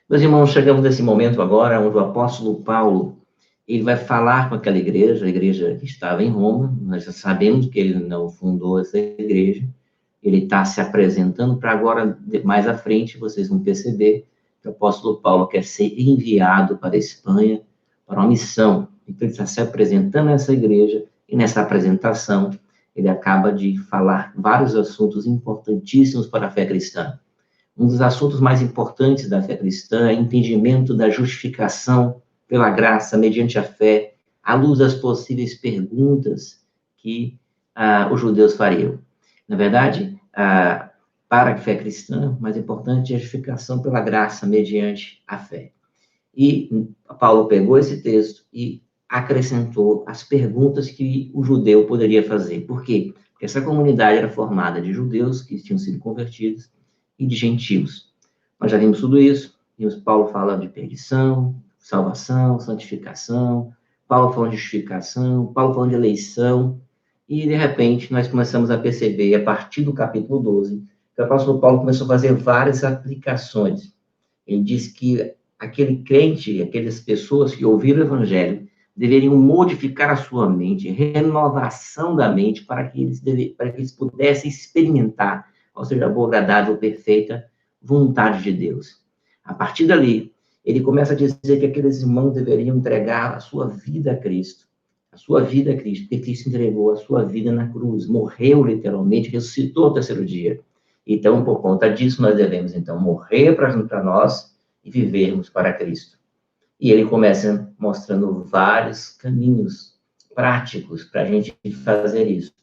Meus irmãos, chegamos nesse momento agora, onde o apóstolo Paulo, ele vai falar com aquela igreja, a igreja que estava em Roma. Nós já sabemos que ele não fundou essa igreja, ele está se apresentando para agora, mais à frente, vocês vão perceber que o apóstolo Paulo quer ser enviado para a Espanha, para uma missão. Então, ele está se apresentando a essa igreja, e nessa apresentação, ele acaba de falar vários assuntos importantíssimos para a fé cristã. Um dos assuntos mais importantes da fé cristã é o entendimento da justificação pela graça, mediante a fé, à luz das possíveis perguntas que os judeus fariam. Na verdade, para a fé cristã, o mais importante é a justificação pela graça, mediante a fé. E Paulo pegou esse texto e acrescentou as perguntas que o judeu poderia fazer. Por quê? Porque essa comunidade era formada de judeus que tinham sido convertidos e de gentios. Nós já vimos tudo isso, vimos Paulo falando de perdição, salvação, santificação, Paulo falando de justificação, Paulo falando de eleição, e de repente nós começamos a perceber, a partir do capítulo 12, que o apóstolo Paulo começou a fazer várias aplicações. Ele diz que aquele crente, aquelas pessoas que ouviram o evangelho, deveriam modificar a sua mente, renovação da mente, para que eles pudessem experimentar, ou seja, a boa, agradável, perfeita vontade de Deus. A partir dali, ele começa a dizer que aqueles irmãos deveriam entregar a sua vida a Cristo. A sua vida a Cristo, porque Cristo entregou a sua vida na cruz, morreu literalmente, ressuscitou ao terceiro dia. Então, por conta disso, nós devemos, então, morrer para nós e vivermos para Cristo. E ele começa mostrando vários caminhos práticos para a gente fazer isso.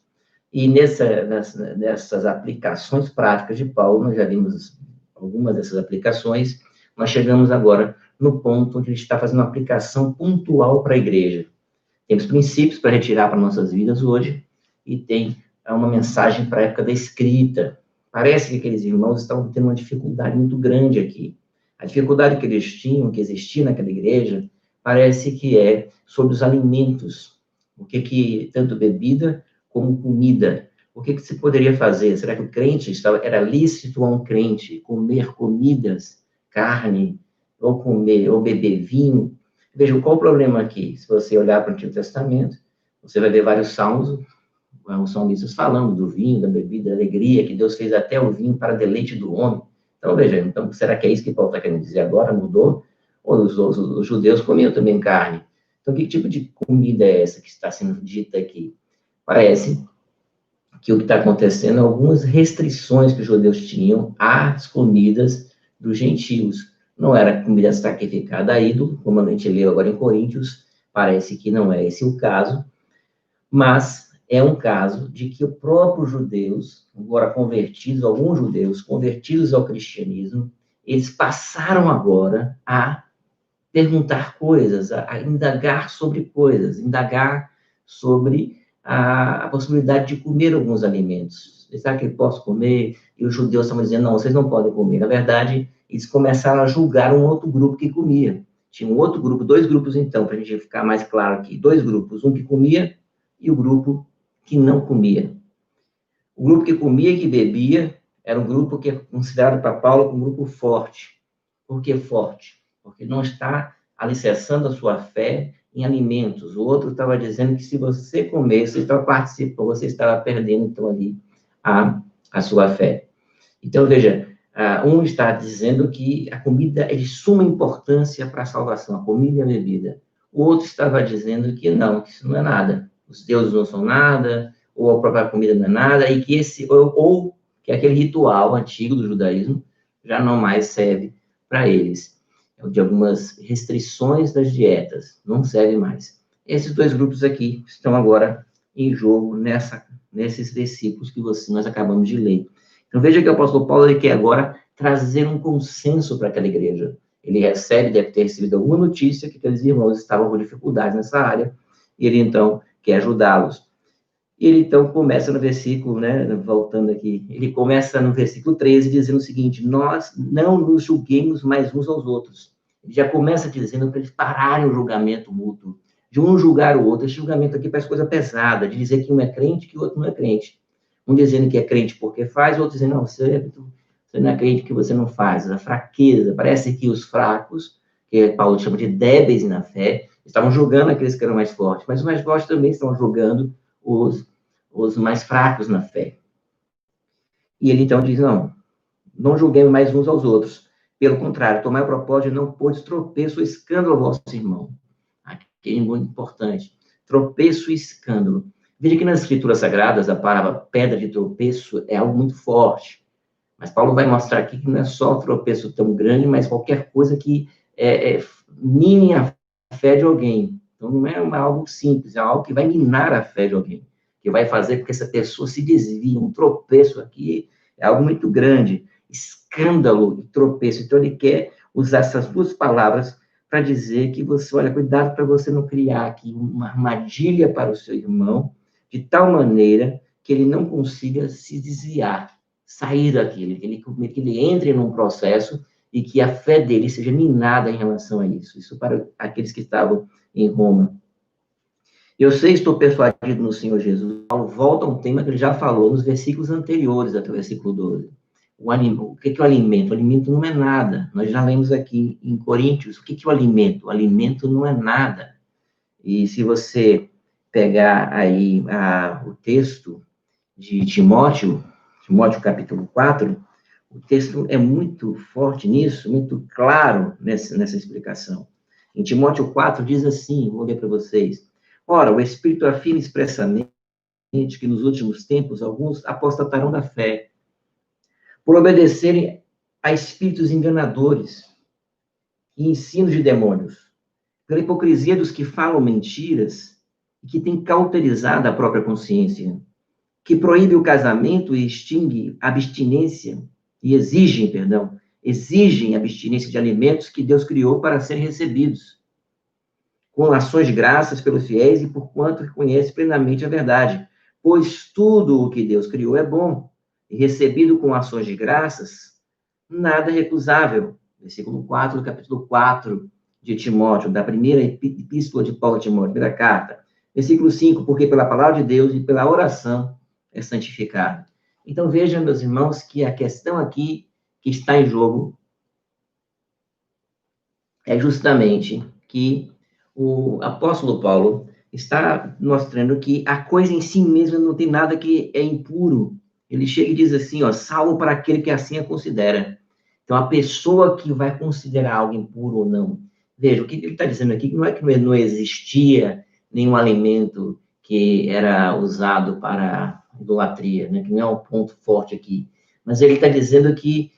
E nessas aplicações práticas de Paulo, nós já vimos algumas dessas aplicações, nós chegamos agora no ponto onde a gente está fazendo uma aplicação pontual para a igreja. Temos princípios para retirar para nossas vidas hoje, e tem uma mensagem para a época da escrita. Parece que aqueles irmãos estavam tendo uma dificuldade muito grande aqui. A dificuldade que eles tinham, que existia naquela igreja, parece que é sobre os alimentos. O que tanto bebida como comida. O que se poderia fazer? Será que o crente era lícito a um crente comer comidas, carne, ou beber vinho? Veja, qual o problema aqui? Se você olhar para o Antigo Testamento, você vai ver vários salmos, os salmistas falando do vinho, da bebida, da alegria, que Deus fez até o vinho para deleite do homem. Então, veja, será que é isso que Paulo está querendo dizer agora? Mudou? Ou os judeus comiam também carne? Então, que tipo de comida é essa que está sendo dita aqui? Parece que o que está acontecendo é algumas restrições que os judeus tinham às comidas dos gentios. Não era comida sacrificada a ídolo, como a gente leu agora em Coríntios, parece que não é esse o caso, mas é um caso de que os próprios judeus, agora convertidos, alguns judeus convertidos ao cristianismo, eles passaram agora a perguntar coisas, a indagar sobre coisas, indagar sobre a possibilidade de comer alguns alimentos. Será que eu posso comer? E os judeus estavam dizendo, não, vocês não podem comer. Na verdade, eles começaram a julgar um outro grupo que comia. Tinha um outro grupo, dois grupos então, para a gente ficar mais claro aqui. Dois grupos, um que comia e o grupo que não comia. O grupo que comia e que bebia era um grupo que é considerado para Paulo um grupo forte. Por que forte? Porque não está alicerçando a sua fé em alimentos. O outro estava dizendo que se você comer, você estava participando, você estava perdendo, então, ali, a sua fé. Então, veja, um está dizendo que a comida é de suma importância para a salvação, a comida e a bebida. O outro estava dizendo que não, que isso não é nada. Os deuses não são nada, ou a própria comida não é nada, e que ou que aquele ritual antigo do judaísmo já não mais serve para eles. De algumas restrições das dietas, não serve mais. Esses dois grupos aqui estão agora em jogo nesses versículos que nós acabamos de ler. Então, veja que o apóstolo Paulo ele quer agora trazer um consenso para aquela igreja. Ele deve ter recebido alguma notícia que aqueles irmãos estavam com dificuldades nessa área, e ele, então, quer ajudá-los. E ele, então, começa no versículo, voltando aqui, ele começa no versículo 13, dizendo o seguinte, nós não nos julguemos mais uns aos outros. Ele já começa dizendo para eles pararem o julgamento mútuo, de um julgar o outro. Esse julgamento aqui parece coisa pesada, de dizer que um é crente e que o outro não é crente. Um dizendo que é crente porque faz, o outro dizendo, não, você Você não acredita que você não faz. A fraqueza. Parece que os fracos, que Paulo chama de débeis na fé, estavam julgando aqueles que eram mais fortes, mas os mais fortes também estão julgando os mais fracos na fé. E ele então diz, não julguemos mais uns aos outros. Pelo contrário, tomai o propósito de não pôr tropeço ou escândalo ao vosso irmão. Aqui é muito importante. Tropeço e escândalo. Veja que nas Escrituras Sagradas, a palavra pedra de tropeço é algo muito forte. Mas Paulo vai mostrar aqui que não é só um tropeço tão grande, mas qualquer coisa que mine a fé de alguém. Então, não é algo simples, é algo que vai minar a fé de alguém, que vai fazer com que essa pessoa se desvie. Um tropeço aqui é algo muito grande. Escândalo e tropeço. Então, ele quer usar essas duas palavras para dizer que você, olha, cuidado para você não criar aqui uma armadilha para o seu irmão, de tal maneira que ele não consiga se desviar, sair daquilo, que ele entre num processo e que a fé dele seja minada em relação a isso. Isso para aqueles que estavam em Roma. Eu sei, estou persuadido no Senhor Jesus. Paulo volta a um tema que ele já falou nos versículos anteriores, até o versículo 12. O que é o alimento? O alimento não é nada. Nós já lemos aqui em Coríntios, o que é o alimento? O alimento não é nada. E se você pegar aí o texto de Timóteo capítulo 4, o texto é muito forte nisso, muito claro nessa explicação. Em Timóteo 4 diz assim, vou ler para vocês. Ora, o Espírito afirma expressamente que nos últimos tempos alguns apostatarão da fé, por obedecerem a espíritos enganadores e ensinos de demônios, pela hipocrisia dos que falam mentiras e que têm cauterizado a própria consciência, que proíbe o casamento e extingue a abstinência, e exigem abstinência de alimentos que Deus criou para serem recebidos, com ações de graças pelos fiéis e por quanto reconhece plenamente a verdade. Pois tudo o que Deus criou é bom, e recebido com ações de graças, nada é recusável. Versículo 4 do capítulo 4 de Timóteo, da primeira epístola de Paulo a Timóteo, primeira carta. Versículo 5, porque pela palavra de Deus e pela oração é santificado. Então, vejam, meus irmãos, que a questão aqui que está em jogo é justamente que o apóstolo Paulo está mostrando que a coisa em si mesma não tem nada que é impuro. Ele chega e diz assim, salvo para aquele que assim a considera. Então, a pessoa que vai considerar algo impuro ou não. Veja, o que ele está dizendo aqui não é que não existia nenhum alimento que era usado para idolatria, né? Que não é um ponto forte aqui. Mas ele está dizendo que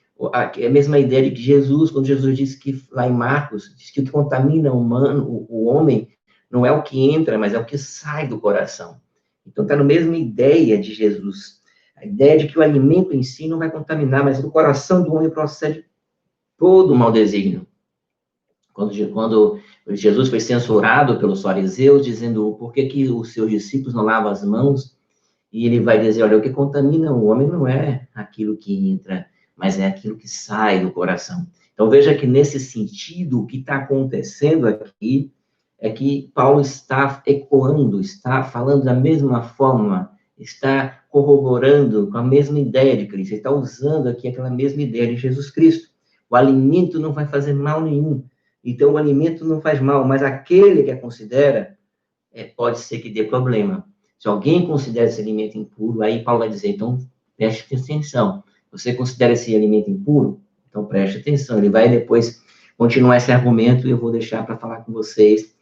é a mesma ideia de que Jesus, quando Jesus disse que, lá em Marcos, diz que o que contamina o homem não é o que entra, mas é o que sai do coração. Então, está na mesma ideia de Jesus. A ideia de que o alimento em si não vai contaminar, mas do coração do homem procede todo o mau desígnio. Quando Jesus foi censurado pelos fariseus, dizendo por que os seus discípulos não lavam as mãos, e ele vai dizer, olha, o que contamina o homem não é aquilo que entra, mas é aquilo que sai do coração. Então, veja que nesse sentido, o que está acontecendo aqui é que Paulo está ecoando, está falando da mesma forma, está corroborando com a mesma ideia de Cristo, ele está usando aqui aquela mesma ideia de Jesus Cristo. O alimento não vai fazer mal nenhum. Então, o alimento não faz mal, mas aquele que a considera, pode ser que dê problema. Se alguém considera esse alimento impuro, aí Paulo vai dizer, então, preste atenção. Você considera esse alimento impuro? Então, preste atenção. Ele vai depois continuar esse argumento e eu vou deixar para falar com vocês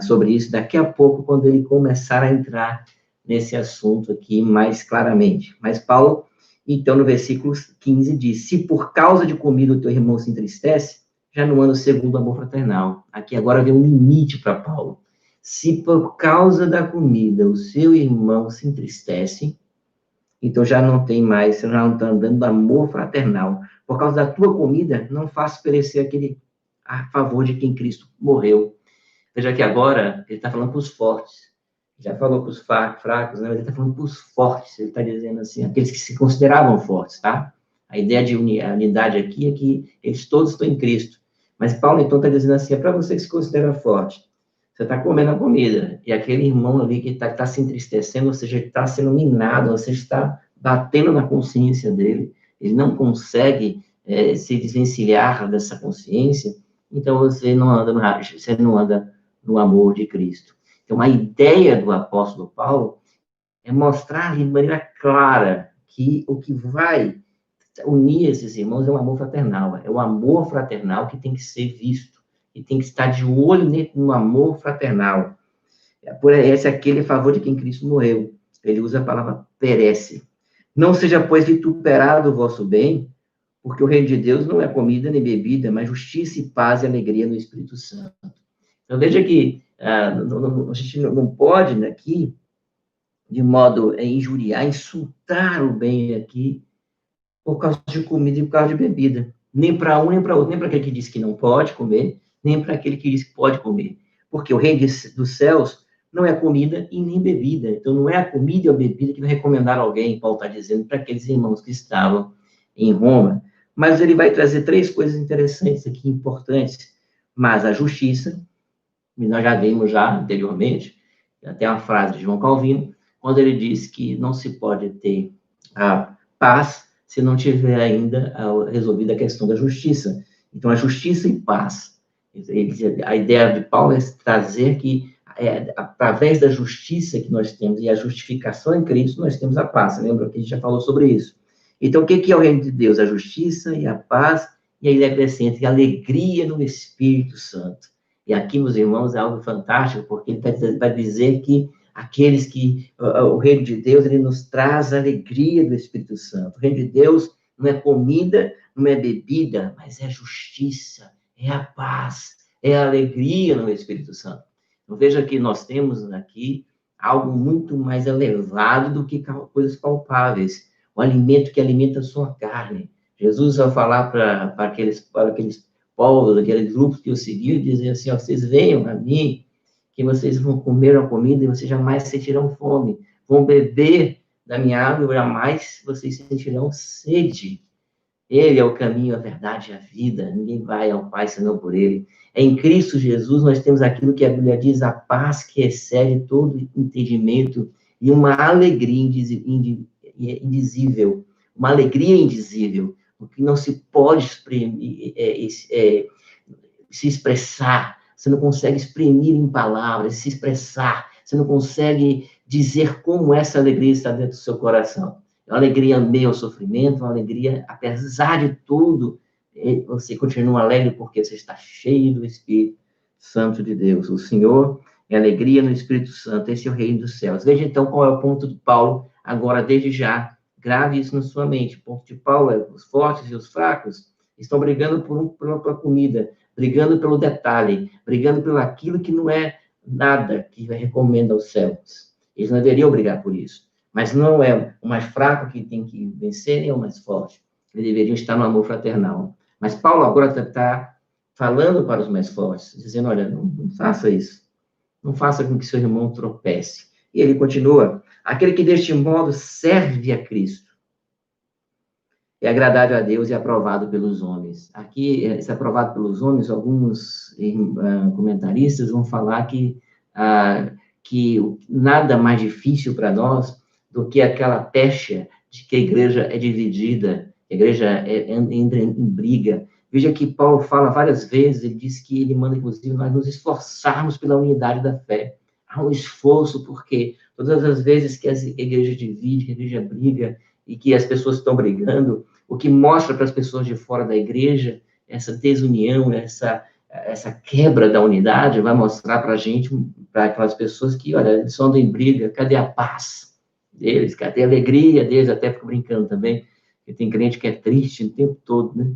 sobre isso daqui a pouco, quando ele começar a entrar nesse assunto aqui mais claramente. Mas Paulo, então, no versículo 15, diz, se por causa de comida o teu irmão se entristece, já não anda segundo o amor fraternal. Aqui agora vem um limite para Paulo. Se por causa da comida o seu irmão se entristece, então já não tem mais, você já não está andando amor fraternal. Por causa da tua comida, não faça perecer aquele a favor de quem Cristo morreu. Veja que agora ele está falando para os fortes. Já falou para os fracos, né? Mas ele está falando para os fortes. Ele está dizendo assim, aqueles que se consideravam fortes, tá? A ideia de unidade aqui é que eles todos estão em Cristo. Mas Paulo, então, está dizendo assim, é para você que se considera forte. Você está comendo a comida, e aquele irmão ali que está se entristecendo, ou seja, está sendo minado, ou seja, está batendo na consciência dele, ele não consegue se desvencilhar dessa consciência, então você não anda no amor de Cristo. Então, a ideia do apóstolo Paulo é mostrar de maneira clara que o que vai unir esses irmãos é o amor fraternal, é o amor fraternal que tem que ser visto, e tem que estar de olho no amor fraternal. Esse é aquele a favor de quem Cristo morreu. Ele usa a palavra perece. Não seja, pois, vituperado o vosso bem, porque o reino de Deus não é comida nem bebida, mas justiça e paz e alegria no Espírito Santo. Então, veja que a gente não pode, aqui, de modo injuriar, insultar o bem aqui, por causa de comida e por causa de bebida. Nem para um, nem para outro. Nem para aquele que diz que não pode comer, nem para aquele que diz que pode comer. Porque o reino dos céus não é comida e nem bebida. Então, não é a comida ou a bebida que vai recomendar alguém, Paulo está dizendo, para aqueles irmãos que estavam em Roma. Mas ele vai trazer 3 coisas interessantes aqui, importantes. Mas a justiça, e nós já vimos já anteriormente, até uma frase de João Calvino, quando ele diz que não se pode ter a paz se não tiver ainda resolvida a questão da justiça. Então, a justiça e paz. A ideia de Paulo é trazer que, através da justiça que nós temos e a justificação em Cristo, nós temos a paz. Lembra que a gente já falou sobre isso? Então, o que é o reino de Deus? A justiça e a paz, e aí ele acrescenta a alegria no Espírito Santo. E aqui, meus irmãos, é algo fantástico, porque ele vai dizer que aqueles que, o reino de Deus, ele nos traz a alegria do Espírito Santo. O reino de Deus não é comida, não é bebida, mas é justiça, é a paz, é a alegria no Espírito Santo. Então, veja que nós temos aqui algo muito mais elevado do que coisas palpáveis. O alimento que alimenta a sua carne. Jesus, ao falar para aqueles povos, aqueles grupos que o seguiam, dizia assim, ó, vocês venham a mim, que vocês vão comer a comida e vocês jamais sentirão fome. Vão beber da minha água e jamais vocês sentirão sede. Ele é o caminho, a verdade e a vida. Ninguém vai ao Pai senão por ele. Em Cristo Jesus nós temos aquilo que a Bíblia diz, a paz que excede todo entendimento e uma alegria indizível. Uma alegria indizível, o que não se pode se expressar. Você não consegue exprimir em palavras, se expressar. Você não consegue dizer como essa alegria está dentro do seu coração. É uma alegria meio ao sofrimento, uma alegria, apesar de tudo, você continua alegre porque você está cheio do Espírito Santo de Deus. O Senhor é alegria no Espírito Santo, esse é o reino dos céus. Veja então qual é o ponto de Paulo, agora desde já, grave isso na sua mente. O ponto de Paulo é os fortes e os fracos estão brigando por comida, brigando pelo detalhe, brigando pelo aquilo que não é nada que recomenda aos céus. Eles não deveriam brigar por isso. Mas não é o mais fraco que tem que vencer, nem o mais forte. Eles deveriam estar no amor fraternal. Mas Paulo agora está falando para os mais fortes, dizendo, olha, não faça isso. Não faça com que seu irmão tropece. E ele continua, aquele que deste modo serve a Cristo é agradável a Deus e aprovado pelos homens. Aqui, esse aprovado pelos homens, alguns comentaristas vão falar que nada mais difícil para nós do que aquela pecha de que a igreja é dividida, a igreja entra em briga. Veja que Paulo fala várias vezes, ele diz que ele manda, inclusive, nós nos esforçarmos pela unidade da fé. Há um esforço, porque todas as vezes que a igreja divide, que a igreja briga, e que as pessoas estão brigando, o que mostra para as pessoas de fora da igreja essa desunião, essa quebra da unidade, vai mostrar para a gente, para aquelas pessoas que, olha, eles andam em briga, cadê a paz deles, cadê a alegria deles, até fico brincando também, porque tem crente que é triste o tempo todo, né?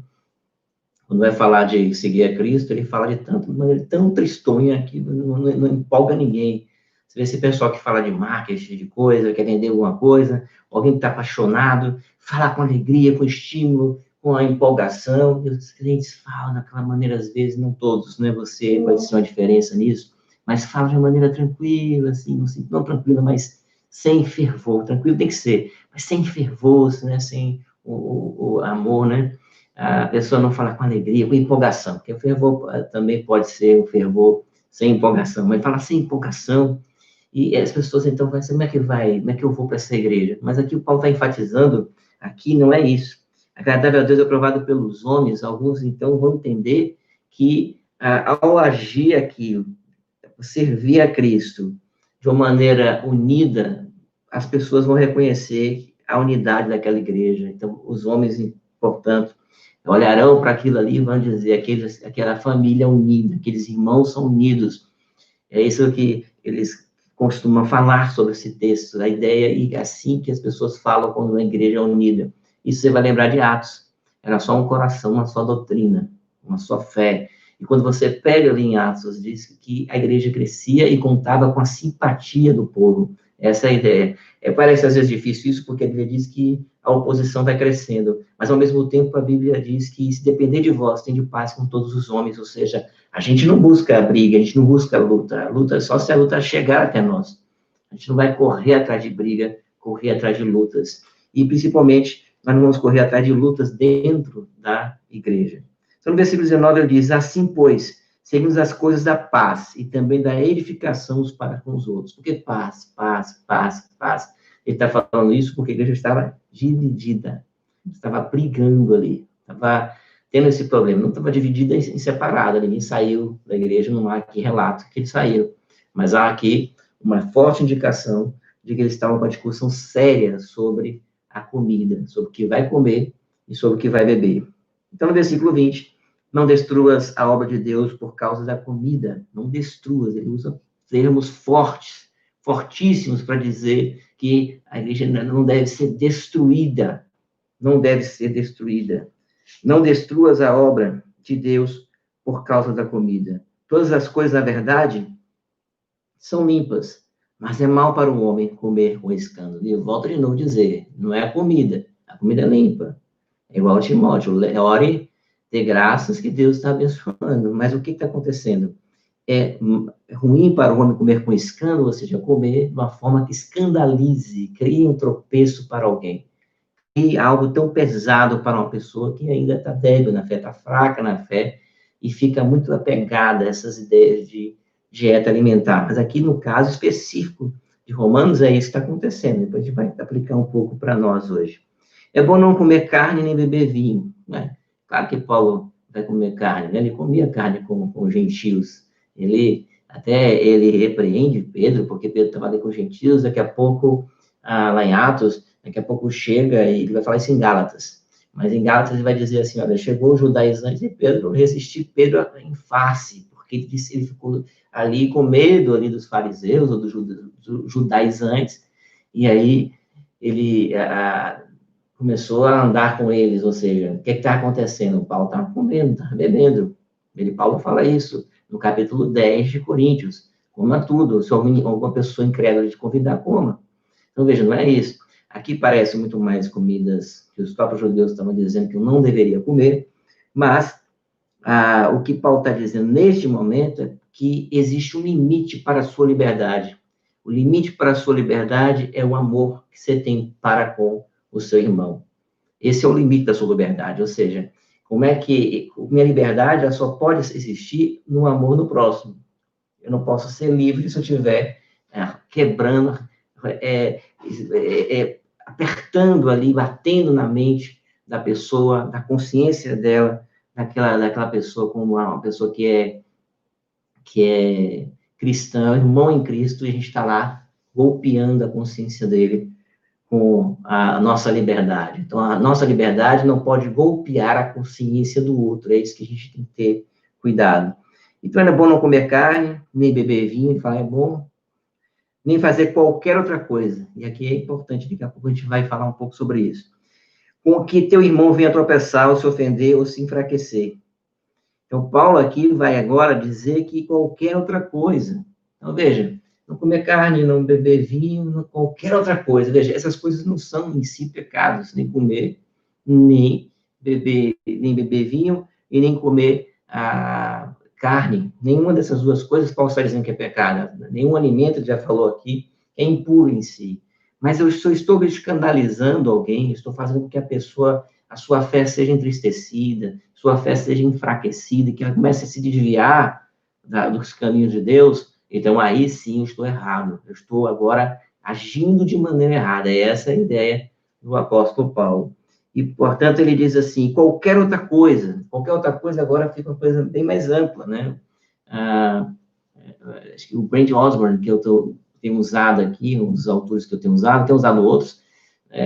Quando vai falar de seguir a Cristo, ele fala de maneira tão tristonha que não empolga ninguém. Você vê esse pessoal que fala de marketing, de coisa, quer vender alguma coisa, alguém que está apaixonado, fala com alegria, com estímulo, com a empolgação, e os crentes falam daquela maneira, às vezes, não todos, né? Você pode ser uma diferença nisso, mas fala de maneira tranquila, assim, não tranquila, mas sem fervor. Tranquilo tem que ser, mas sem fervor, né? Sem o amor, né? A pessoa não fala com alegria, com empolgação, porque o fervor também pode ser um fervor sem empolgação, mas fala sem empolgação, e as pessoas então vão dizer, como é que eu vou para essa igreja? Mas aqui o Paulo está enfatizando, aqui não é isso. agradável a Deus é aprovado pelos homens. Alguns, então, vão entender que, ao agir aqui, servir a Cristo de uma maneira unida, as pessoas vão reconhecer a unidade daquela igreja. Então, os homens, portanto, olharão para aquilo ali e vão dizer, aquela família unida, aqueles irmãos são unidos. É isso que eles costumam falar sobre esse texto, a ideia, e assim que as pessoas falam quando a igreja é unida. Isso você vai lembrar de Atos. Era só um coração, uma só doutrina, uma só fé. E quando você pega ali em Atos, diz que a igreja crescia e contava com a simpatia do povo. Essa é a ideia. Parece às vezes difícil isso, porque a Bíblia diz que a oposição vai crescendo, mas ao mesmo tempo a Bíblia diz que se depender de vós, tem de paz com todos os homens, ou seja, a gente não busca a briga, a gente não busca a luta é só se a luta chegar até nós. A gente não vai correr atrás de briga, correr atrás de lutas. E, principalmente, nós não vamos correr atrás de lutas dentro da igreja. Então, no versículo 19, ele diz, assim, pois, seguimos as coisas da paz e também da edificação uns para com os outros. Porque paz, paz, paz, paz. Ele está falando isso porque a igreja estava dividida, estava brigando ali, estava tendo esse problema, não estava dividida em separada, ninguém saiu da igreja, não há aqui relato que eles saíram, mas há aqui uma forte indicação de que eles estavam com uma discussão séria sobre a comida, sobre o que vai comer e sobre o que vai beber. Então, no versículo 20, não destruas a obra de Deus por causa da comida, não destruas, ele usa termos fortes, fortíssimos para dizer que a igreja não deve ser destruída, não deve ser destruída. Não destruas a obra de Deus por causa da comida. Todas as coisas, na verdade, são limpas, mas é mal para o homem comer com escândalo. E eu volto de novo a dizer, não é a comida é limpa. É igual a Timóteo, ore, dê graças que Deus está abençoando. Mas o que está acontecendo? É ruim para o homem comer com escândalo, ou seja, comer de uma forma que escandalize, crie um tropeço para alguém. E algo tão pesado para uma pessoa que ainda está débil na fé, está fraca na fé, e fica muito apegada a essas ideias de dieta alimentar. Mas aqui, no caso específico de Romanos, é isso que está acontecendo. Depois a gente vai aplicar um pouco para nós hoje. É bom não comer carne nem beber vinho, né? Claro que Paulo vai comer carne, né? Ele comia carne com os gentios. Ele repreende Pedro, porque Pedro estava ali com os gentios, daqui a pouco, lá em Atos, daqui a pouco chega e ele vai falar isso em Gálatas. Mas em Gálatas ele vai dizer assim, olha, chegou os judaizantes e Pedro resistiu Pedro em face, porque ele ficou ali com medo ali dos fariseus ou dos judaizantes, e aí ele começou a andar com eles, ou seja, o que está acontecendo? Paulo está comendo, está bebendo. Paulo fala isso no capítulo 10 de Coríntios, coma tudo, se alguma pessoa incrédula te convidar, coma. Então, veja, não é isso. Aqui parece muito mais comidas que os próprios judeus estavam dizendo que eu não deveria comer, mas o que Paulo está dizendo neste momento é que existe um limite para a sua liberdade. O limite para a sua liberdade é o amor que você tem para com o seu irmão. Esse é o limite da sua liberdade, ou seja, como é que minha liberdade ela só pode existir no amor no próximo. Eu não posso ser livre se eu estiver quebrando, apertando ali, batendo na mente da pessoa, da consciência dela, daquela pessoa como uma pessoa que é cristã, irmão em Cristo, e a gente está lá golpeando a consciência dele com a nossa liberdade. Então, a nossa liberdade não pode golpear a consciência do outro, é isso que a gente tem que ter cuidado. Então, é bom não comer carne, nem beber vinho, é bom, nem fazer qualquer outra coisa. E aqui é importante, daqui a pouco a gente vai falar um pouco sobre isso. Com que teu irmão venha tropeçar, ou se ofender, ou se enfraquecer. Então, Paulo aqui vai agora dizer que qualquer outra coisa. Então, veja, não comer carne, não beber vinho, qualquer outra coisa. Veja, essas coisas não são em si pecados, nem comer, nem beber vinho, e nem comer carne. Nenhuma dessas duas coisas Paulo está dizendo que é pecado. Nenhum alimento, ele já falou aqui, é impuro em si. Mas eu estou escandalizando alguém, estou fazendo com que a sua fé seja entristecida, sua fé seja enfraquecida, que ela comece a se desviar dos caminhos de Deus, então aí sim eu estou errado. Eu estou agora agindo de maneira errada. Essa é a ideia do apóstolo Paulo. E, portanto, ele diz assim, qualquer outra coisa agora fica uma coisa bem mais ampla, né? Acho que o Brent Osborne, que tenho usado aqui, um dos autores que eu tenho usado outros,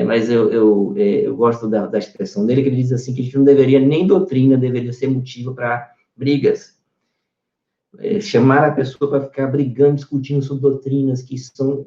mas eu gosto da expressão dele, que ele diz assim, que a gente não deveria, nem doutrina deveria ser motivo para brigas. Chamar a pessoa para ficar brigando, discutindo sobre doutrinas que são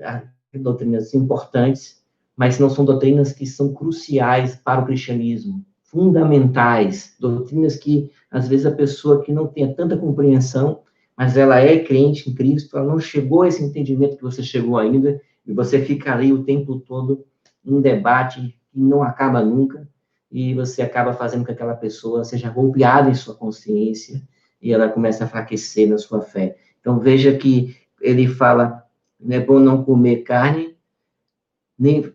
doutrinas importantes, mas não são doutrinas que são cruciais para o cristianismo, fundamentais, doutrinas que, às vezes, a pessoa que não tenha tanta compreensão, mas ela é crente em Cristo, ela não chegou a esse entendimento que você chegou ainda, e você fica ali o tempo todo num debate que não acaba nunca, e você acaba fazendo com que aquela pessoa seja golpeada em sua consciência, e ela começa a enfraquecer na sua fé. Então, veja que ele fala, não é bom não comer carne, nem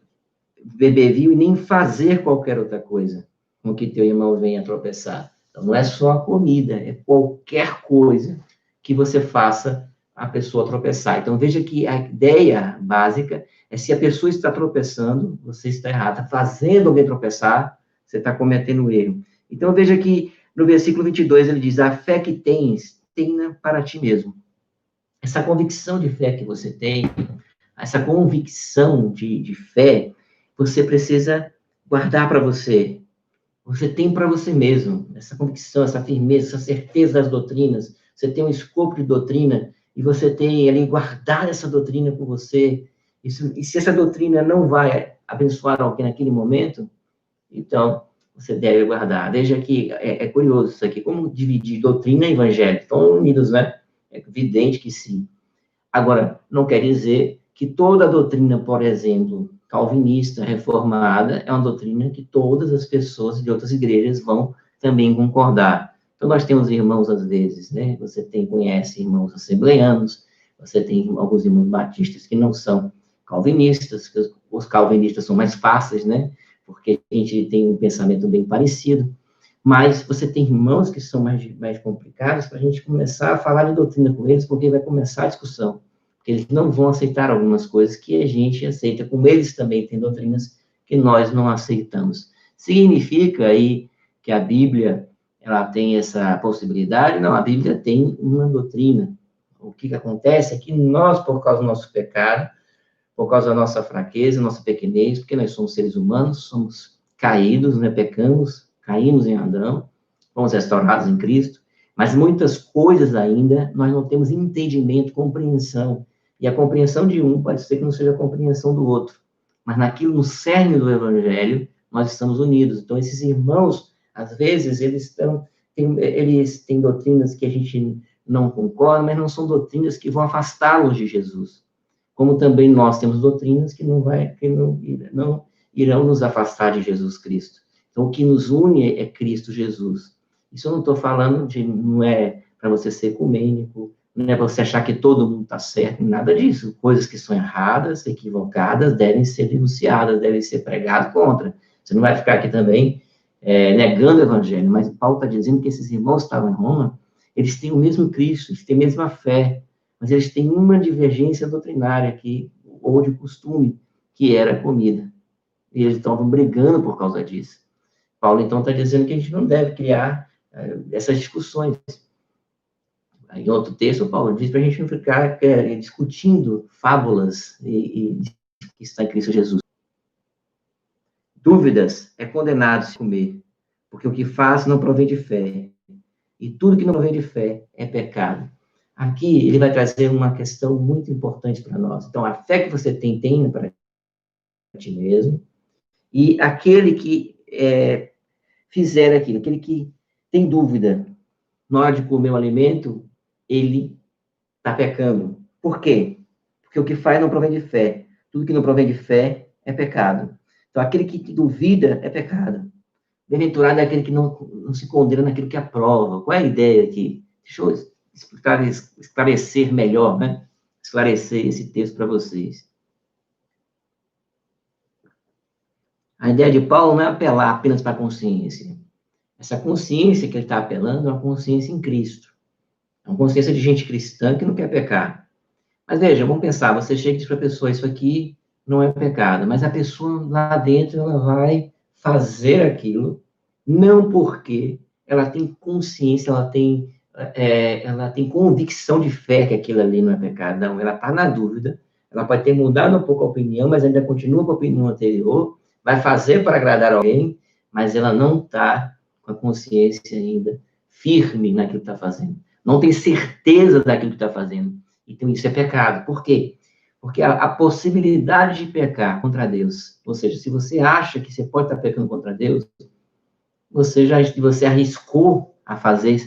beber vinho, e nem fazer qualquer outra coisa com que teu irmão venha tropeçar. Então, não é só a comida, é qualquer coisa que você faça a pessoa tropeçar. Então, veja que a ideia básica é se a pessoa está tropeçando, você está errado, está fazendo alguém tropeçar, você está cometendo erro. Então, veja que no versículo 22 ele diz, a fé que tens, tenha para ti mesmo. Essa convicção de fé que você tem, essa convicção de fé, você precisa guardar para você. Você tem para você mesmo, essa convicção, essa firmeza, essa certeza das doutrinas. Você tem um escopo de doutrina e você tem ali guardar essa doutrina por você. E se essa doutrina não vai abençoar alguém naquele momento, então você deve guardar. Veja que é curioso isso aqui, como dividir doutrina e evangelho. Estão unidos, né? É evidente que sim. Agora, não quer dizer que toda a doutrina, por exemplo, calvinista, reformada, é uma doutrina que todas as pessoas de outras igrejas vão também concordar. Então, nós temos irmãos, às vezes, né? Você conhece irmãos assembleanos, você tem alguns irmãos batistas que não são calvinistas, que os calvinistas são mais fáceis, né? Porque a gente tem um pensamento bem parecido. Mas você tem irmãos que são mais complicados para a gente começar a falar de doutrina com eles, porque vai começar a discussão. Porque eles não vão aceitar algumas coisas que a gente aceita, como eles também têm doutrinas que nós não aceitamos. Significa aí que a Bíblia, ela tem essa possibilidade? Não, a Bíblia tem uma doutrina. O que acontece é que nós, por causa do nosso pecado, por causa da nossa fraqueza, nossa pequenez, porque nós somos seres humanos, somos caídos, né, pecamos, caímos em Adão, fomos restaurados em Cristo, mas muitas coisas ainda nós não temos entendimento, compreensão, e a compreensão de um pode ser que não seja a compreensão do outro, mas naquilo, no cerne do Evangelho, nós estamos unidos. Então, esses irmãos, às vezes, eles têm doutrinas que a gente não concorda, mas não são doutrinas que vão afastá-los de Jesus. Como também nós temos doutrinas que não irão nos afastar de Jesus Cristo. Então, o que nos une é Cristo Jesus. Isso eu não estou falando não é para você ser ecumênico, não é para você achar que todo mundo está certo, nada disso. Coisas que são erradas, equivocadas, devem ser denunciadas, devem ser pregadas contra. Você não vai ficar aqui também negando o evangelho, mas Paulo está dizendo que esses irmãos que estavam em Roma, eles têm o mesmo Cristo, eles têm a mesma fé, mas eles têm uma divergência doutrinária aqui, ou de costume, que era a comida. E eles estavam brigando por causa disso. Paulo, então, está dizendo que a gente não deve criar essas discussões. Em outro texto, Paulo diz para a gente não ficar discutindo fábulas que está em Cristo Jesus. Dúvidas é condenado a comer, porque o que faz não provém de fé. E tudo que não provém de fé é pecado. Aqui, ele vai trazer uma questão muito importante para nós. Então, a fé que você tem para ti mesmo, e aquele que fizer aquilo, aquele que tem dúvida na hora de comer o alimento, ele está pecando. Por quê? Porque o que faz não provém de fé. Tudo que não provém de fé é pecado. Então, aquele que duvida é pecado. Bem-aventurado é aquele que não se condena naquilo que aprova. Qual é a ideia aqui? Deixa eu esclarecer melhor, né? Esclarecer esse texto para vocês. A ideia de Paulo não é apelar apenas para a consciência. Essa consciência que ele está apelando é uma consciência em Cristo. É uma consciência de gente cristã que não quer pecar. Mas veja, vamos pensar, você chega e diz para a pessoa, isso aqui não é pecado, mas a pessoa lá dentro, ela vai fazer aquilo, não porque ela tem consciência, ela tem convicção de fé que aquilo ali não é pecado. Não, ela está na dúvida, ela pode ter mudado um pouco a opinião, mas ainda continua com a opinião anterior, vai fazer para agradar alguém, mas ela não está com a consciência ainda firme naquilo que está fazendo. Não tem certeza daquilo que está fazendo. Então, isso é pecado. Por quê? Porque a possibilidade de pecar contra Deus, ou seja, se você acha que você pode estar pecando contra Deus, você arriscou a fazer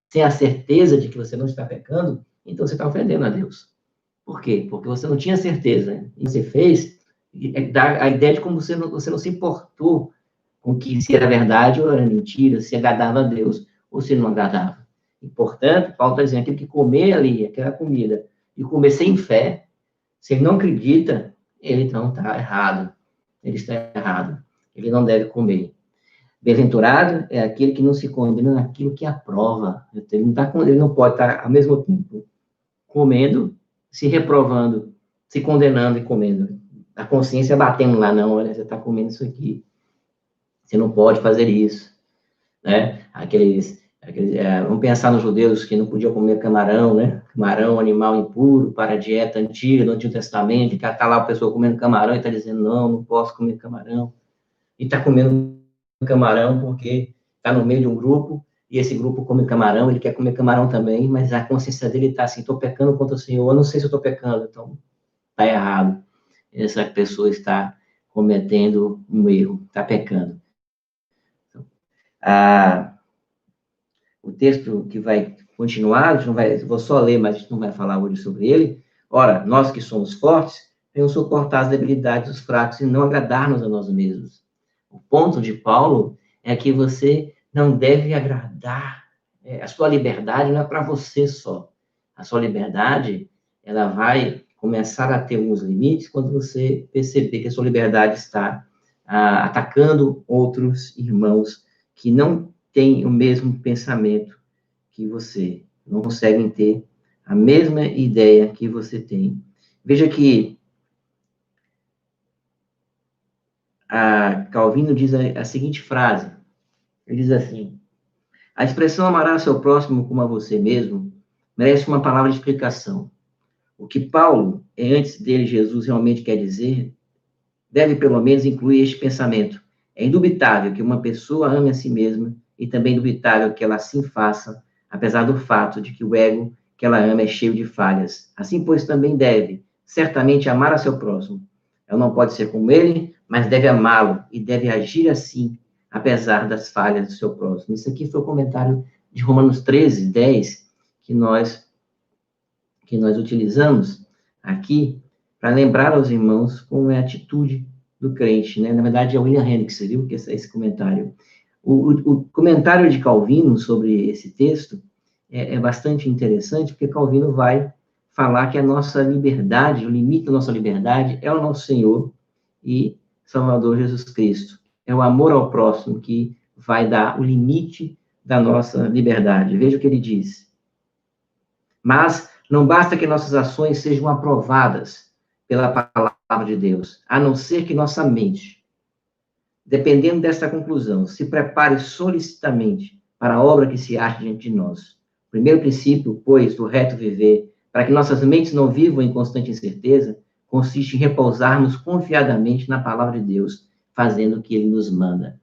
sem a certeza de que você não está pecando, então você está ofendendo a Deus. Por quê? Porque você não tinha certeza. E você fez, dá a ideia de como você não se importou com que se era verdade ou era mentira, se agradava a Deus ou se não agradava. E, portanto, Paulo está dizendo, aquele que comer ali, aquela comida, e comer sem fé, se ele não acredita, ele não está errado. Ele está errado. Ele não deve comer. Bem-aventurado é aquele que não se condena naquilo que aprova. Ele não pode estar, ao mesmo tempo, comendo, se reprovando, se condenando e comendo. A consciência batendo lá, não, olha, você está comendo isso aqui. Você não pode fazer isso. Né? Vamos pensar nos judeus que não podiam comer camarão, né? Camarão, animal impuro, para a dieta antiga, do Antigo Testamento, que está lá a pessoa comendo camarão e está dizendo, não posso comer camarão. E está comendo camarão porque está no meio de um grupo, e esse grupo come camarão, ele quer comer camarão também, mas a consciência dele está assim, estou pecando contra o Senhor, eu não sei se eu estou pecando, então está errado. Essa pessoa está cometendo um erro, está pecando. O texto que vai continuar, vou só ler, mas a gente não vai falar hoje sobre ele. Ora, nós que somos fortes, devemos suportar as debilidades dos fracos e não agradar-nos a nós mesmos. O ponto de Paulo é que você não deve agradar. A sua liberdade não é para você só. A sua liberdade, ela vai começar a ter alguns limites quando você perceber que a sua liberdade está atacando outros irmãos que não têm o mesmo pensamento que você, não conseguem ter a mesma ideia que você tem. Veja que Calvino diz a seguinte frase, ele diz assim, a expressão amará seu próximo como a você mesmo merece uma palavra de explicação. O que Paulo, antes dele Jesus, realmente quer dizer, deve pelo menos incluir este pensamento. É indubitável que uma pessoa ame a si mesma e também indubitável que ela assim faça, apesar do fato de que o ego que ela ama é cheio de falhas. Assim, pois, também deve, certamente, amar a seu próximo. Ela não pode ser como ele, mas deve amá-lo e deve agir assim, apesar das falhas do seu próximo. Isso aqui foi o comentário de Romanos 13, 10, que nós utilizamos aqui para lembrar aos irmãos como é a atitude do crente, né? Na verdade, é o William Hendricks, viu, que esse comentário. O comentário de Calvino sobre esse texto é bastante interessante, porque Calvino vai falar que a nossa liberdade, o limite da nossa liberdade é o nosso Senhor e Salvador Jesus Cristo. É o amor ao próximo que vai dar o limite da nossa liberdade. Veja o que ele diz. Mas não basta que nossas ações sejam aprovadas pela palavra de Deus, a não ser que nossa mente, dependendo desta conclusão, se prepare solicitamente para a obra que se acha diante de nós. O primeiro princípio, pois, do reto viver, para que nossas mentes não vivam em constante incerteza, consiste em repousarmos confiadamente na palavra de Deus, fazendo o que ele nos manda.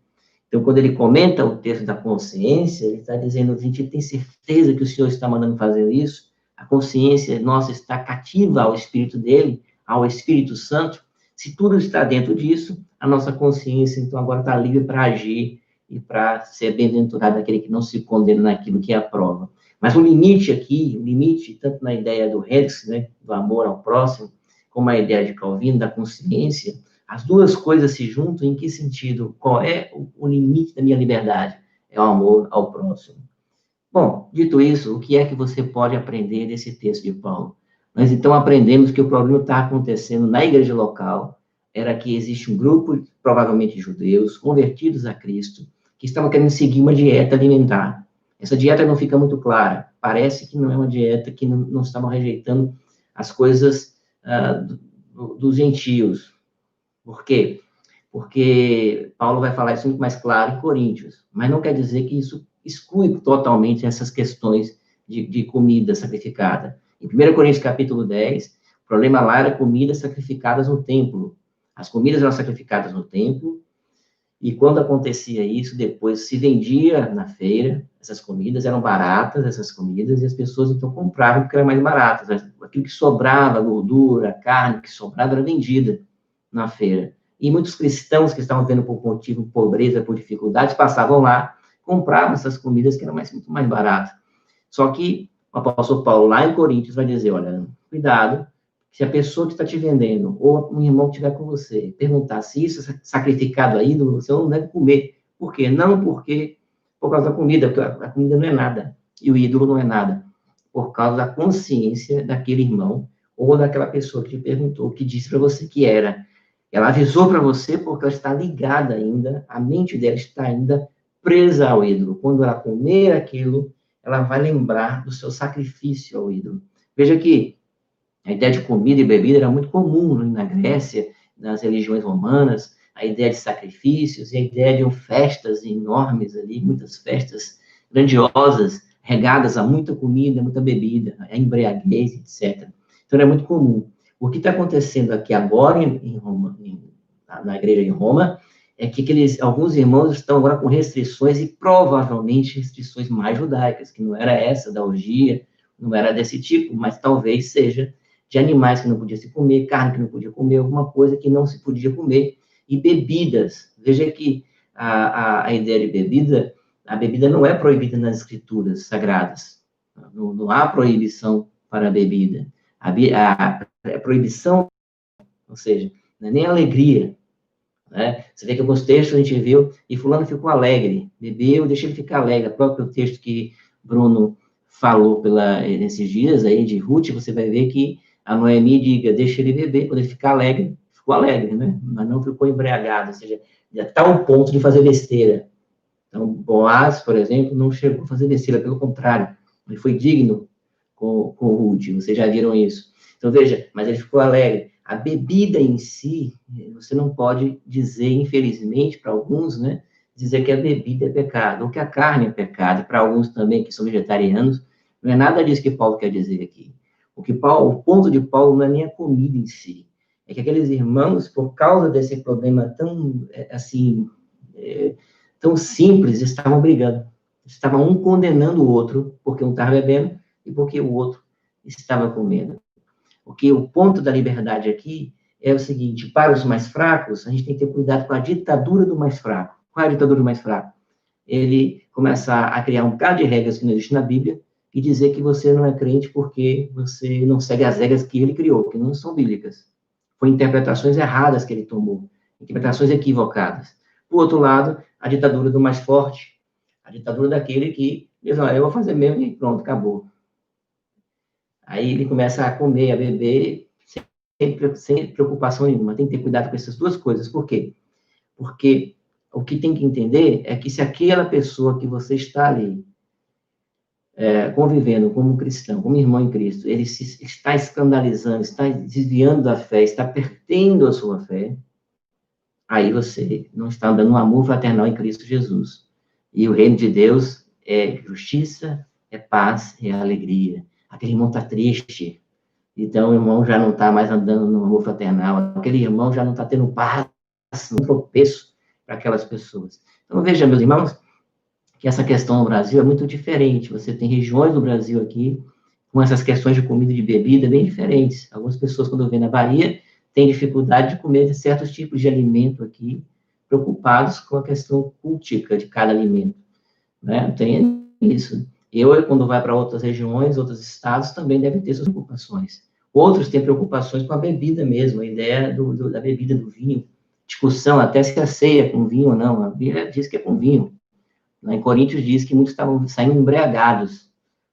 Então, quando ele comenta o texto da consciência, ele está dizendo, a gente tem certeza que o Senhor está mandando fazer isso, a consciência nossa está cativa ao Espírito dele, ao Espírito Santo. Se tudo está dentro disso, a nossa consciência, então, agora está livre para agir e para ser bem-aventurado aquele que não se condena naquilo que aprova. Mas o limite aqui, o limite, tanto na ideia do Hendricks, né, do amor ao próximo, como a ideia de Calvino, da consciência, as duas coisas se juntam em que sentido? Qual é o limite da minha liberdade? É o amor ao próximo. Bom, dito isso, o que é que você pode aprender desse texto de Paulo? Nós, então, aprendemos que o problema está acontecendo na igreja local, era que existe um grupo, provavelmente judeus, convertidos a Cristo, que estavam querendo seguir uma dieta alimentar. Essa dieta não fica muito clara. Parece que não é uma dieta que não estavam rejeitando as coisas dos gentios. Por quê? porque Paulo vai falar isso muito mais claro em Coríntios, mas não quer dizer que isso exclui totalmente essas questões de comida sacrificada. Em 1 Coríntios capítulo 10, o problema lá era comidas sacrificadas no templo. As comidas eram sacrificadas no templo, e quando acontecia isso, depois se vendia na feira, essas comidas eram baratas, essas comidas, e as pessoas então compravam porque eram mais baratas. Aquilo que sobrava, a gordura, a carne que sobrava, era vendida na feira. E muitos cristãos que estavam vendo por motivo, pobreza, por dificuldades, passavam lá, compravam essas comidas que eram muito mais baratas. Só que o apóstolo Paulo, lá em Coríntios, vai dizer, olha, cuidado, se a pessoa que está te vendendo, ou um irmão que estiver com você, perguntar se isso é sacrificado a ídolo, você não deve comer. Por quê? Não porque, por causa da comida, porque a comida não é nada, e o ídolo não é nada. Por causa da consciência daquele irmão, ou daquela pessoa que te perguntou, que disse para você que era. Ela avisou para você porque ela está ligada ainda, a mente dela está ainda presa ao ídolo. Quando ela comer aquilo, ela vai lembrar do seu sacrifício ao ídolo. Veja que a ideia de comida e bebida era muito comum na Grécia, nas religiões romanas, a ideia de sacrifícios e a ideia de festas enormes ali, muitas festas grandiosas, regadas a muita comida, muita bebida, a embriaguez, etc. Então, era muito comum. O que está acontecendo aqui agora em Roma, na igreja em Roma, é que alguns irmãos estão agora com restrições, e provavelmente restrições mais judaicas, que não era essa da orgia, não era desse tipo, mas talvez seja de animais que não podia se comer, carne que não podia comer, alguma coisa que não se podia comer, e bebidas. Veja que a ideia de bebida, a bebida não é proibida nas escrituras sagradas. Não há proibição para a bebida. A proibição, ou seja, não é nem alegria. Né? Você vê que alguns textos a gente viu, e fulano ficou alegre, bebeu, deixa ele ficar alegre. O próprio texto que Bruno falou nesses dias aí de Ruth, você vai ver que a Noemi diga, deixa ele beber, quando ele ficar alegre, ficou alegre, né? Mas não ficou embriagado, ou seja, já está ao ponto de fazer besteira. Então, Boaz, por exemplo, não chegou a fazer besteira, pelo contrário, ele foi digno com Ruth, vocês já viram isso. Então, veja, mas ele ficou alegre. A bebida em si, você não pode dizer, infelizmente, para alguns, né, dizer que a bebida é pecado, ou que a carne é pecado, para alguns também que são vegetarianos, não é nada disso que Paulo quer dizer aqui. O ponto de Paulo não é nem a comida em si, é que aqueles irmãos, por causa desse problema tão, assim, tão simples, estavam brigando. Estavam um condenando o outro, porque um estava bebendo e porque o outro estava comendo. Porque o ponto da liberdade aqui é o seguinte, para os mais fracos, a gente tem que ter cuidado com a ditadura do mais fraco. Qual é a ditadura do mais fraco? Ele começar a criar um bocado de regras que não existem na Bíblia e dizer que você não é crente porque você não segue as regras que ele criou, que não são bíblicas. Foram interpretações erradas que ele tomou, interpretações equivocadas. Por outro lado, a ditadura do mais forte, a ditadura daquele que diz, olha, eu vou fazer mesmo e pronto, acabou. Aí ele começa a comer, a beber, sem preocupação nenhuma. Tem que ter cuidado com essas duas coisas. Por quê? Porque o que tem que entender é que se aquela pessoa que você está ali convivendo como cristão, como irmão em Cristo, ele está escandalizando, está desviando da fé, está perdendo a sua fé, aí você não está dando um amor fraternal em Cristo Jesus. E o reino de Deus é justiça, é paz, é alegria. Aquele irmão está triste, então o irmão já não está mais andando no amor fraternal, aquele irmão já não está tendo paz, um tropeço para aquelas pessoas. Então, veja, meus irmãos, que essa questão no Brasil é muito diferente. Você tem regiões do Brasil aqui com essas questões de comida e de bebida bem diferentes. Algumas pessoas, quando vêm na Bahia, têm dificuldade de comer certos tipos de alimento aqui, preocupados com a questão cultica de cada alimento. Né? Tem isso. Quando vai para outras regiões, outros estados, também devem ter suas preocupações. Outros têm preocupações com a bebida mesmo, a ideia da bebida, do vinho. Discussão até se a ceia é com vinho ou não. A Bíblia diz que é com vinho. Em Coríntios diz que muitos estavam saindo embriagados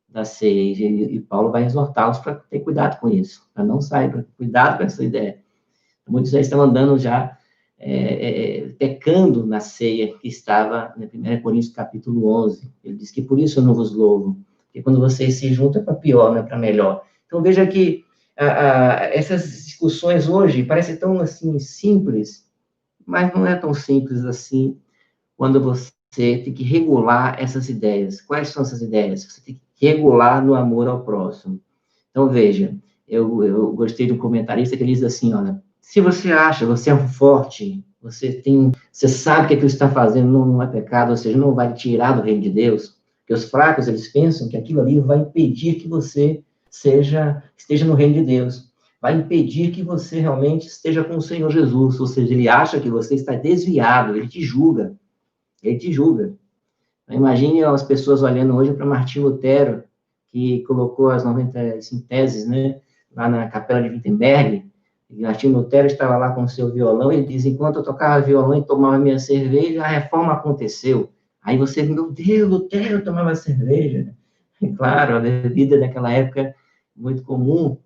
da ceia, e Paulo vai exortá-los para ter cuidado com isso, para não sair, para cuidado com essa ideia. Muitos já estão andando já, pecando na ceia que estava na 1 Coríntios capítulo 11. Ele diz que por isso eu não vos louvo, porque quando vocês se juntam é para pior, não é para melhor. Então veja que essas discussões hoje parecem tão assim simples, Mas não é tão simples assim quando você tem que regular essas ideias. Quais são essas ideias? Você tem que regular no amor ao próximo. Então, veja, eu gostei de um comentarista que ele diz assim, olha, se você acha, você é um forte, você sabe que aquilo que você está fazendo não é pecado, ou seja, não vai tirar do reino de Deus, porque os fracos, eles pensam que aquilo ali vai impedir que você esteja no reino de Deus, vai impedir que você realmente esteja com o Senhor Jesus, ou seja, ele acha que você está desviado, ele te julga, ele te julga. Imagine as pessoas olhando hoje para Martinho Lutero, que colocou as 95 teses, né, lá na Capela de Wittenberg. E Martinho Lutero estava lá com o seu violão e ele diz: enquanto eu tocava violão e tomava minha cerveja, a reforma aconteceu. Aí você, meu Deus, Lutero tomava cerveja. E, claro, a bebida daquela época muito comum,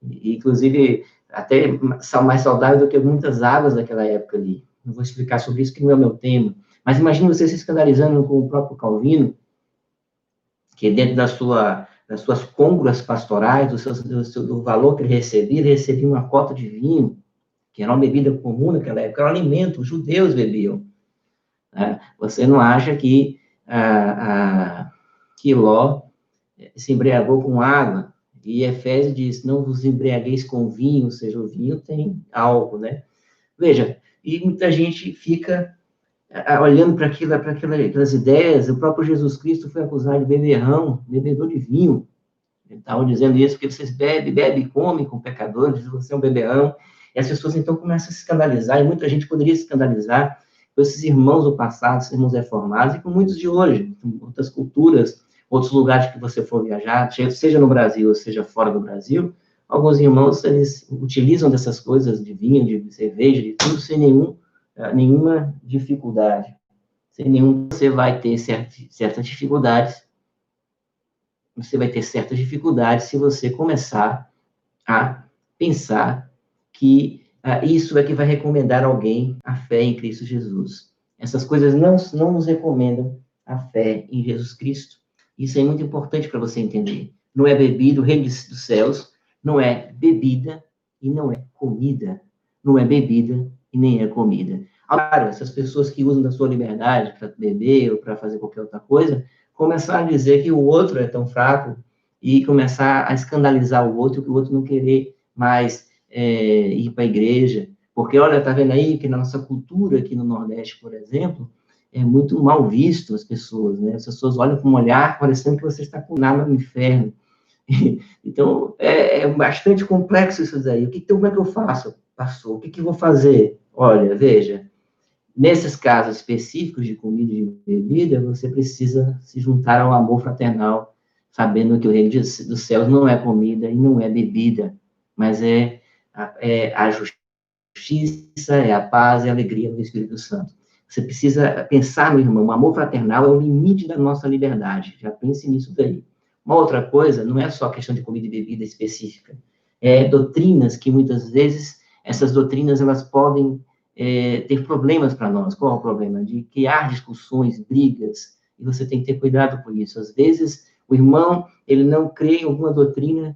inclusive até mais saudável do que muitas águas daquela época ali. Não vou explicar sobre isso, que não é o meu tema. Mas imagine você se escandalizando com o próprio Calvino, que dentro das suas cônguras pastorais, do valor que ele recebia uma cota de vinho, que era uma bebida comum naquela época, era um alimento, os judeus bebiam. Né? Você não acha que Ló se embriagou com água? E Efésios diz, não vos embriagueis com vinho, ou seja, o vinho tem álcool, né? Veja, e muita gente fica olhando para aquelas ideias. O próprio Jesus Cristo foi acusado de beberrão, bebedor de vinho. Ele estava dizendo isso, porque vocês bebem e comem com pecadores, você é um beberrão. E as pessoas, então, começam a se escandalizar, e muita gente poderia se escandalizar com esses irmãos do passado, esses irmãos reformados, e com muitos de hoje, com outras culturas, outros lugares que você for viajar, seja no Brasil, seja fora do Brasil, alguns irmãos, eles utilizam dessas coisas de vinho, de cerveja, de tudo, sem nenhuma dificuldade. Sem nenhum, você vai ter certas dificuldades. Você vai ter certas dificuldades se você começar a pensar que isso é que vai recomendar alguém a fé em Cristo Jesus. Essas coisas não nos recomendam a fé em Jesus Cristo. Isso é muito importante para você entender. Não é bebida, o reino dos céus não é bebida e não é comida. Não é bebida e nem é comida. Claro, essas pessoas que usam da sua liberdade para beber ou para fazer qualquer outra coisa, começar a dizer que o outro é tão fraco e começar a escandalizar o outro, que o outro não querer mais ir para a igreja. Porque, olha, tá vendo aí que na nossa cultura aqui no Nordeste, por exemplo, é muito mal visto as pessoas, né? As pessoas olham com um olhar parecendo que você está com nada no inferno. Então, é bastante complexo isso daí. Como é que eu faço, pastor? O que eu vou fazer? Olha, veja, nesses casos específicos de comida e de bebida, você precisa se juntar ao amor fraternal, sabendo que o reino dos céus não é comida e não é bebida, mas é a justiça, é a paz e a alegria do Espírito Santo. Você precisa pensar no irmão. O amor fraternal é o limite da nossa liberdade. Já pense nisso daí. Uma outra coisa, não é só questão de comida e bebida específica, é doutrinas que muitas vezes, essas doutrinas, elas podem ter problemas para nós. Qual é o problema? De criar discussões, brigas, e você tem que ter cuidado com isso. Às vezes, o irmão, ele não crê em alguma doutrina,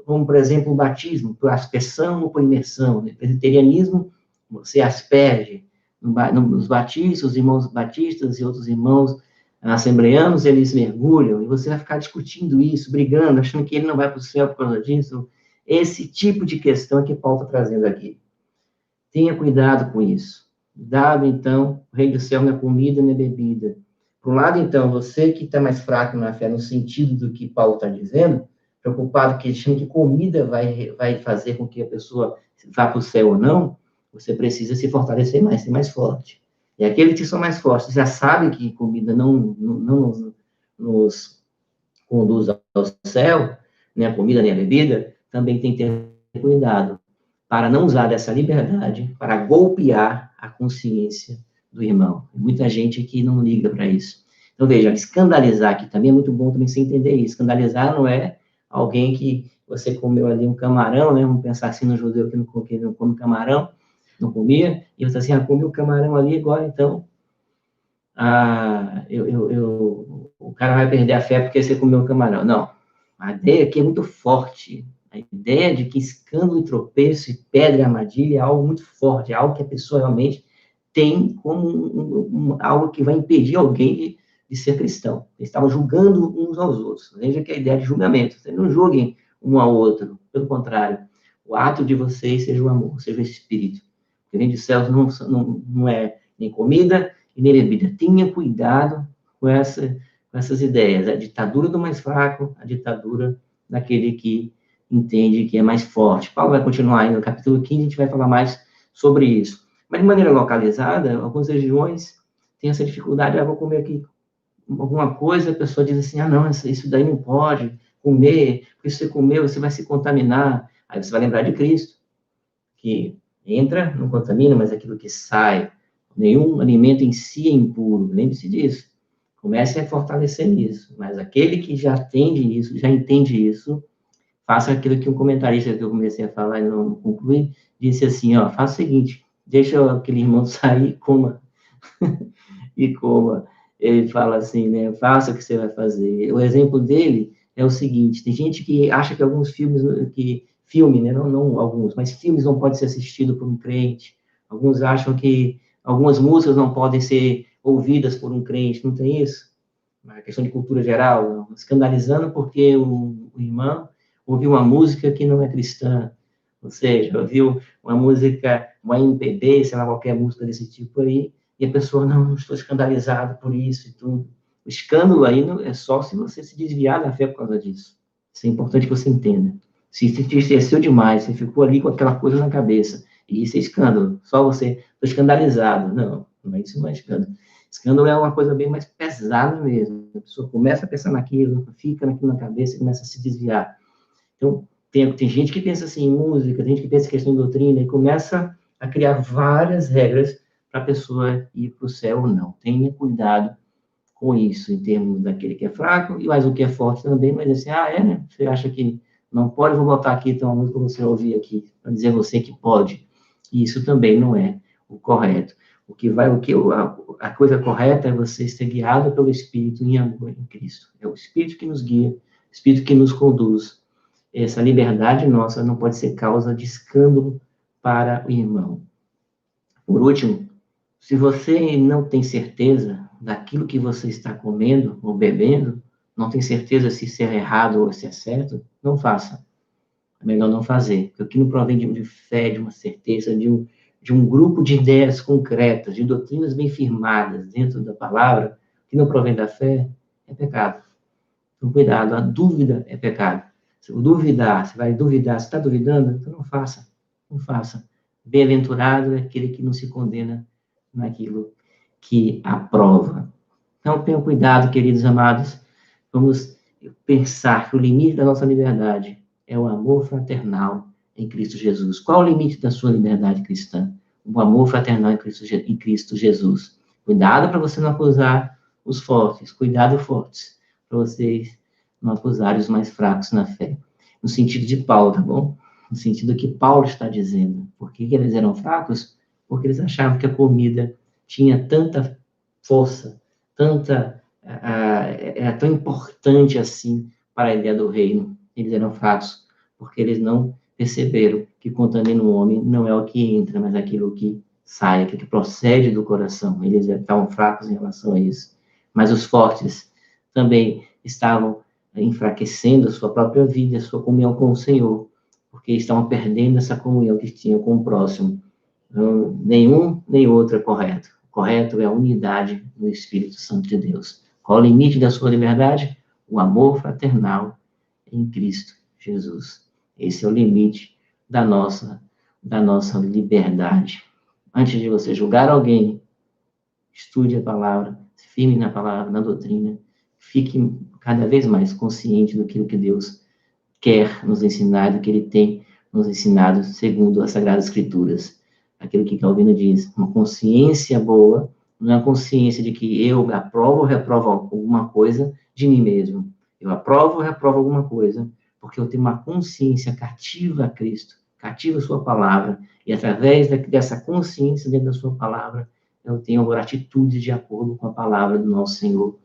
como, por exemplo, o batismo, por aspersão ou por imersão. Né? Presbiterianismo, você asperge. Nos batistas, os irmãos batistas e outros irmãos assembleanos, eles mergulham, e você vai ficar discutindo isso, brigando, achando que ele não vai para o céu por causa disso. Esse tipo de questão é que Paulo está trazendo aqui. Tenha cuidado com isso. Dado, então, o reino do céu não é comida nem bebida. Por um lado, então, você que está mais fraco na fé, no sentido do que Paulo está dizendo, preocupado que achando que comida vai fazer com que a pessoa vá para o céu ou não, você precisa se fortalecer mais, ser mais forte. E aqueles que são mais fortes já sabem que comida não nos conduz ao céu, nem a comida nem a bebida, também tem que ter cuidado para não usar dessa liberdade para golpear a consciência do irmão. Muita gente que não liga para isso. Então, veja, escandalizar aqui também é muito bom também você entender isso. Escandalizar não é alguém que você comeu ali um camarão, né? Vamos pensar assim no judeu que não come camarão, não comia, e você assim, comi o camarão ali, agora então, o cara vai perder a fé porque você comeu o camarão. Não, a ideia aqui é muito forte. A ideia de que escândalo e tropeço e pedra e armadilha é algo muito forte, é algo que a pessoa realmente tem como algo que vai impedir alguém de ser cristão. Eles estavam julgando uns aos outros. Veja que a ideia de julgamento. Vocês não julguem um ao outro. Pelo contrário, o ato de vocês seja o amor, seja o espírito. O que vem de céus não é nem comida e nem bebida. Tenha cuidado com essas ideias. A ditadura do mais fraco, a ditadura daquele que entende que é mais forte. Paulo vai continuar aí no capítulo 15, a gente vai falar mais sobre isso. Mas de maneira localizada, algumas regiões têm essa dificuldade. Vou comer aqui alguma coisa, a pessoa diz assim, não, isso daí não pode comer, porque se você comer, você vai se contaminar. Aí você vai lembrar de Cristo, que entra, não contamina, mas aquilo que sai, nenhum alimento em si é impuro, lembre-se disso. Comece a fortalecer nisso, mas aquele que já entende isso, faça aquilo que um comentarista que eu comecei a falar e não concluí, disse assim, faça o seguinte, deixa aquele irmão sair e coma. E coma. Ele fala assim, né, faça o que você vai fazer. O exemplo dele é o seguinte, tem gente que acha que alguns filmes, né, não alguns, mas filmes não podem ser assistidos por um crente. Alguns acham que algumas músicas não podem ser ouvidas por um crente, não tem isso? Uma questão de cultura geral, escandalizando porque o irmão ouviu uma música que não é cristã, ou seja, ouviu uma música, uma MPB, sei lá, qualquer música desse tipo aí, e a pessoa, não estou escandalizado por isso e tudo. O escândalo aí é só se você se desviar da fé por causa disso. Isso é importante que você entenda. Se te entristeceu demais, você ficou ali com aquela coisa na cabeça, e isso é escândalo. Só você, estou escandalizado. Não, isso não é escândalo. Escândalo é uma coisa bem mais pesada mesmo. A pessoa começa a pensar naquilo, fica naquilo na cabeça e começa a se desviar. Então, tem gente que pensa assim em música, tem gente que pensa em questão de doutrina e começa a criar várias regras para a pessoa ir para o céu ou não. Tenha cuidado com isso, em termos daquele que é fraco, e mais o que é forte também, mas assim, né? Você acha que não pode, vou botar aqui, então, uma música para você ouvir aqui, para dizer a você que pode. E isso também não é o correto. A coisa correta é você ser guiado pelo Espírito em amor em Cristo. É o Espírito que nos guia, o Espírito que nos conduz. Essa liberdade nossa não pode ser causa de escândalo para o irmão. Por último, se você não tem certeza daquilo que você está comendo ou bebendo, não tem certeza se isso é errado ou se é certo, não faça. É melhor não fazer, porque o que não provém de fé, de uma certeza, de um grupo de ideias concretas, de doutrinas bem firmadas dentro da palavra, que não provém da fé, é pecado. Então, cuidado, a dúvida é pecado. Se duvidar, você vai duvidar, você está duvidando? Então não faça, não faça. Bem-aventurado é aquele que não se condena naquilo que aprova. Então, tenham cuidado, queridos amados, vamos pensar que o limite da nossa liberdade é o amor fraternal em Cristo Jesus. Qual o limite da sua liberdade cristã? O amor fraternal em Cristo Jesus. Cuidado para você não acusar os fortes, cuidado fortes, para vocês não acusarem os mais fracos na fé. No sentido de Paulo, tá bom? No sentido que Paulo está dizendo. Por que eles eram fracos? Porque eles achavam que a comida tinha tanta força, era tão importante assim para a ideia do reino. Eles eram fracos, porque eles não perceberam que contamina o homem não é o que entra, mas aquilo que sai, aquilo que procede do coração. Eles estavam fracos em relação a isso. Mas os fortes também estavam enfraquecendo a sua própria vida, a sua comunhão com o Senhor, porque estavam perdendo essa comunhão que tinham com o próximo. Então, nenhum nem outro é correto. O correto é a unidade no Espírito Santo de Deus. Qual o limite da sua liberdade? O amor fraternal em Cristo Jesus. Esse é o limite da nossa liberdade. Antes de você julgar alguém, estude a palavra, firme na palavra, na doutrina, fique cada vez mais consciente do que Deus quer nos ensinar, do que Ele tem nos ensinado segundo as Sagradas Escrituras. Aquilo que Calvino diz, uma consciência boa, não é a consciência de que eu aprovo ou reprovo alguma coisa de mim mesmo. Eu aprovo ou reprovo alguma coisa, porque eu tenho uma consciência cativa a Cristo, cativa a sua palavra, e através dessa consciência dentro da sua palavra, eu tenho agora atitudes de acordo com a palavra do nosso Senhor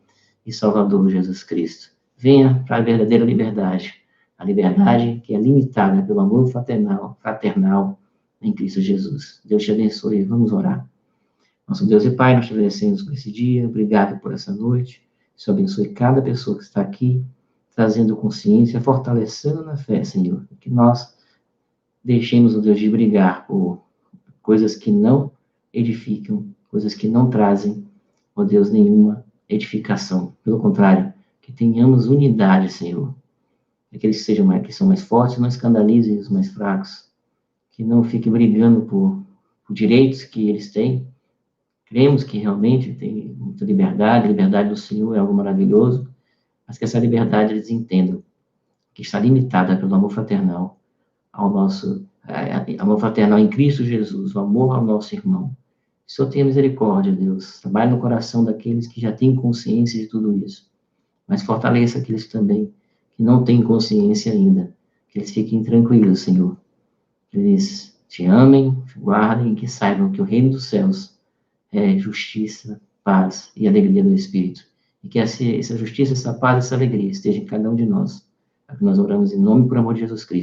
e Salvador Jesus Cristo. Venha para a verdadeira liberdade, a liberdade que é limitada pelo amor fraternal em Cristo Jesus. Deus te abençoe. Vamos orar. Nosso Deus e Pai, nós te agradecemos por esse dia, obrigado por essa noite. Senhor, abençoe cada pessoa que está aqui, trazendo consciência, fortalecendo na fé, Senhor. Que nós deixemos, ó Deus, de brigar por coisas que não edificam, coisas que não trazem, ó Deus, nenhuma edificação. Pelo contrário, que tenhamos unidade, Senhor. Aqueles que são mais fortes, não escandalizem os mais fracos. Que não fiquem brigando por direitos que eles têm. Cremos que realmente tem muita liberdade, a liberdade do Senhor é algo maravilhoso, mas que essa liberdade eles entendam que está limitada pelo amor fraternal ao nosso amor fraternal em Cristo Jesus, o amor ao nosso irmão. Que o Senhor tenha misericórdia, Deus. Trabalhe no coração daqueles que já têm consciência de tudo isso, mas fortaleça aqueles também que não têm consciência ainda, que eles fiquem tranquilos, Senhor. Que eles te amem, te guardem e que saibam que o reino dos céus é justiça, paz e alegria do Espírito. E que essa justiça, essa paz, essa alegria esteja em cada um de nós. É que nós oramos em nome e por amor de Jesus Cristo.